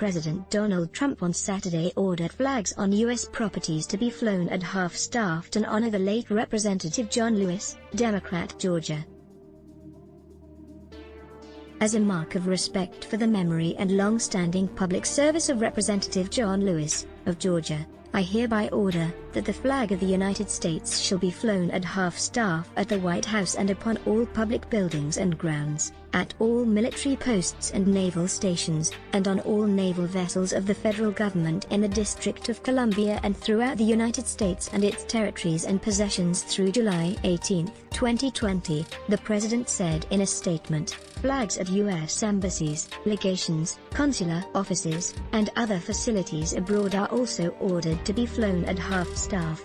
President Donald Trump on Saturday ordered flags on U.S. properties to be flown at half-staff to honor the late Representative John Lewis, Democrat, Georgia. As a mark of respect for the memory and long-standing public service of Representative John Lewis, of Georgia, I hereby order that the flag of the United States shall be flown at half-staff at the White House and upon all public buildings and grounds, at all military posts and naval stations, and on all naval vessels of the federal government in the District of Columbia and throughout the United States and its territories and possessions through July 18, 2020, the President said in a statement. Flags at U.S. embassies, legations, consular offices, and other facilities abroad are also ordered to be flown at half-staff.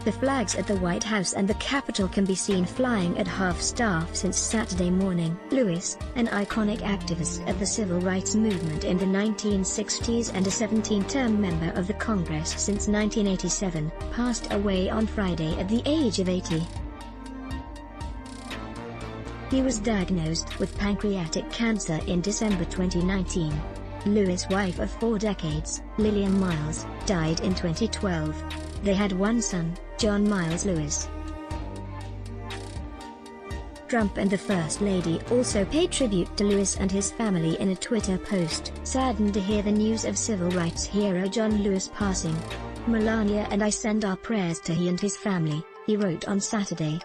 The flags at the White House and the Capitol can be seen flying at half-staff since Saturday morning. Lewis, an iconic activist of the civil rights movement in the 1960s and a 17-term member of the Congress since 1987, passed away on Friday at the age of 80. He was diagnosed with pancreatic cancer in December 2019. Lewis' wife of 4 decades, Lillian Miles, died in 2012. They had one son, John Miles Lewis. Trump and the First Lady also paid tribute to Lewis and his family in a Twitter post. Saddened to hear the news of civil rights hero John Lewis passing. Melania and I send our prayers to he and his family, he wrote on Saturday.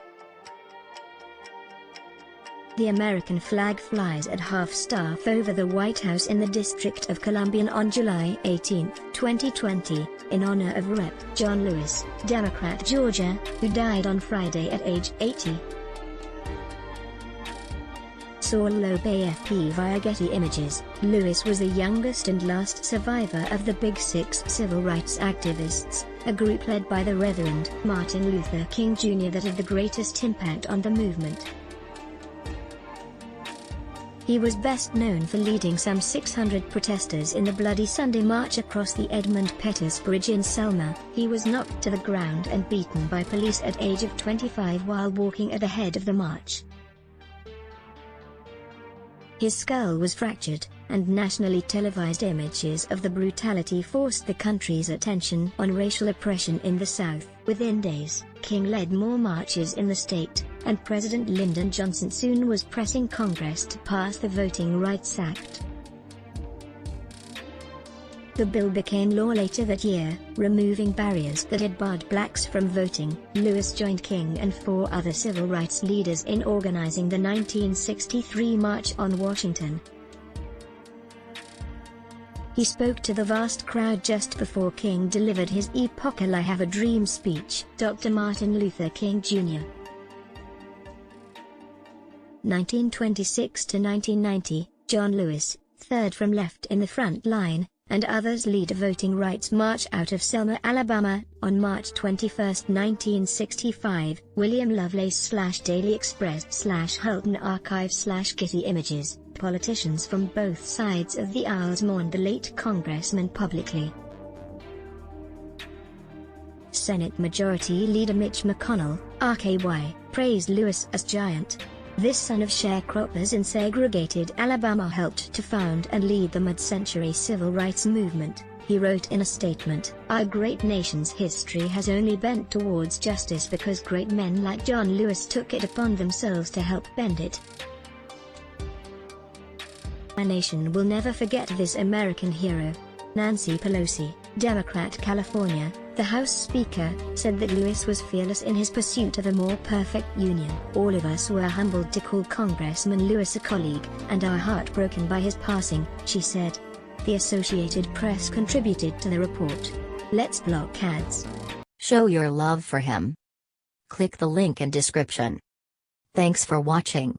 The American flag flies at half-staff over the White House in the District of Columbia on July 18, 2020, in honor of Rep. John Lewis, Democrat, Georgia, who died on Friday at age 80. Saul Loeb AFP via Getty Images. Lewis was the youngest and last survivor of the Big Six civil rights activists, a group led by the Reverend Martin Luther King Jr. that had the greatest impact on the movement. He was best known for leading some 600 protesters in the Bloody Sunday March across the Edmund Pettus Bridge in Selma. He was knocked to the ground and beaten by police at age of 25 while walking at the head of the march. His skull was fractured, and nationally televised images of the brutality forced the country's attention on racial oppression in the South. Within days, King led more marches in the state, and President Lyndon Johnson soon was pressing Congress to pass the Voting Rights Act. The bill became law later that year, removing barriers that had barred blacks from voting. Lewis joined King and 4 other civil rights leaders in organizing the 1963 March on Washington. He spoke to the vast crowd just before King delivered his epochal I Have a Dream speech. Dr. Martin Luther King Jr. 1926 to 1990, John Lewis, third from left in the front line, and others lead a voting rights march out of Selma, Alabama, on March 21, 1965. William Lovelace /Daily Express /Hulton Archive /Getty Images. Politicians from both sides of the aisles mourned the late congressman publicly. Senate Majority Leader Mitch McConnell, RKY, praised Lewis as giant. This son of sharecroppers in segregated Alabama helped to found and lead the mid-century civil rights movement, he wrote in a statement. Our great nation's history has only bent towards justice because great men like John Lewis took it upon themselves to help bend it. Our nation will never forget this American hero. Nancy Pelosi, Democrat, California, the House Speaker, said that Lewis was fearless in his pursuit of a more perfect union. All of us were humbled to call Congressman Lewis a colleague, and are heartbroken by his passing, she said. The Associated Press contributed to the report. Let's block ads. Show your love for him. Click the link in description. Thanks for watching.